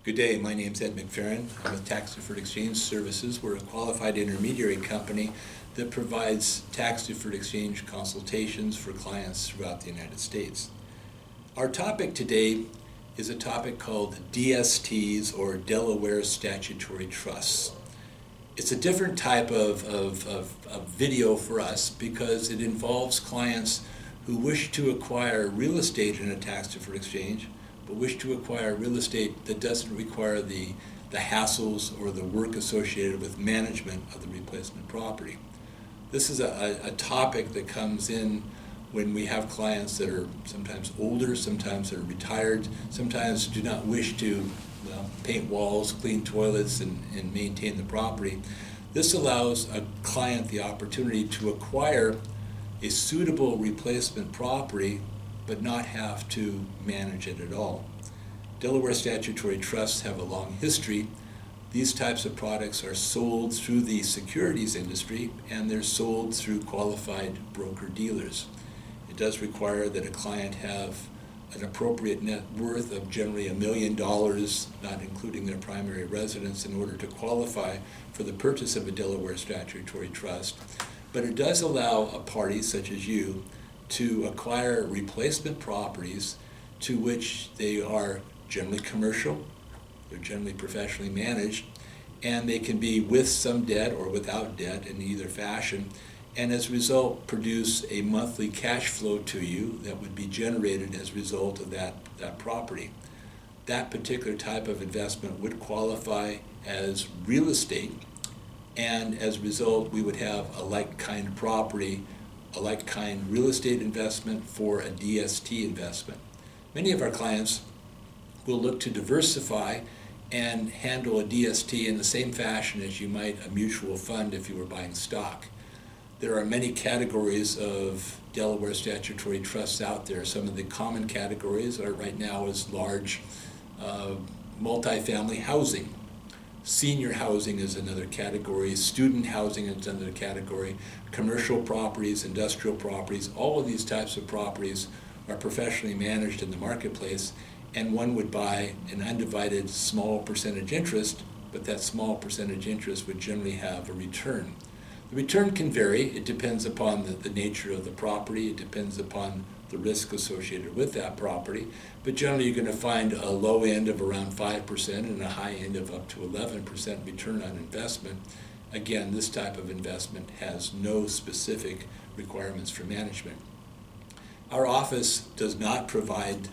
Good day, my name is Ed McFerran. I'm with Tax Deferred Exchange Services. We're a qualified intermediary company that provides tax deferred exchange consultations for clients throughout the United States. Our topic today is a topic called DSTs, or Delaware Statutory Trusts. It's a different type of video for us because it involves clients who wish to acquire real estate in a tax deferred exchange, but wish to acquire real estate that doesn't require the hassles or the work associated with management of the replacement property. This is a topic that comes in when we have clients that are sometimes older, sometimes they're retired, sometimes do not wish to paint walls, clean toilets, and maintain the property. This allows a client the opportunity to acquire a suitable replacement property but not have to manage it at all. Delaware statutory trusts have a long history. These types of products are sold through the securities industry, and they're sold through qualified broker-dealers. It does require that a client have an appropriate net worth of generally $1 million, not including their primary residence, in order to qualify for the purchase of a Delaware statutory trust. But it does allow a party such as you to acquire replacement properties to which they are generally commercial, they're generally professionally managed, and they can be with some debt or without debt in either fashion, and as a result produce a monthly cash flow to you that would be generated as a result of that property. That particular type of investment would qualify as real estate, and as a result we would have a like-kind property, a like-kind real estate investment for a DST investment. Many of our clients will look to diversify and handle a DST in the same fashion as you might a mutual fund if you were buying stock. There are many categories of Delaware statutory trusts out there. Some of the common categories are right now is large multifamily housing. Senior housing is another category, student housing is another category, commercial properties, industrial properties. All of these types of properties are professionally managed in the marketplace, and one would buy an undivided small percentage interest, but that small percentage interest would generally have a return. The return can vary. It depends upon the nature of the property. It depends upon the risk associated with that property. But generally you're going to find a low end of around 5% and a high end of up to 11% return on investment. Again, this type of investment has no specific requirements for management. Our office does not provide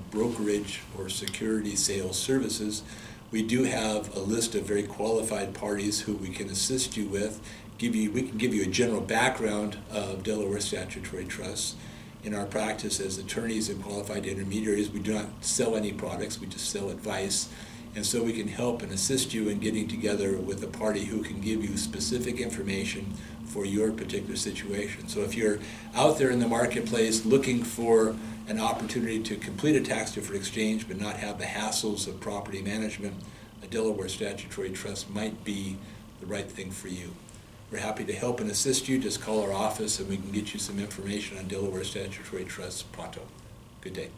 brokerage or security sales services. We do have a list of very qualified parties who we can assist you with. We can give you a general background of Delaware statutory trusts. In our practice as attorneys and qualified intermediaries, we do not sell any products, we just sell advice. And so we can help and assist you in getting together with a party who can give you specific information for your particular situation. So if you're out there in the marketplace looking for an opportunity to complete a tax deferred exchange but not have the hassles of property management, a Delaware statutory trust might be the right thing for you. We're happy to help and assist you. Just call our office and we can get you some information on Delaware statutory trusts pronto. Good day.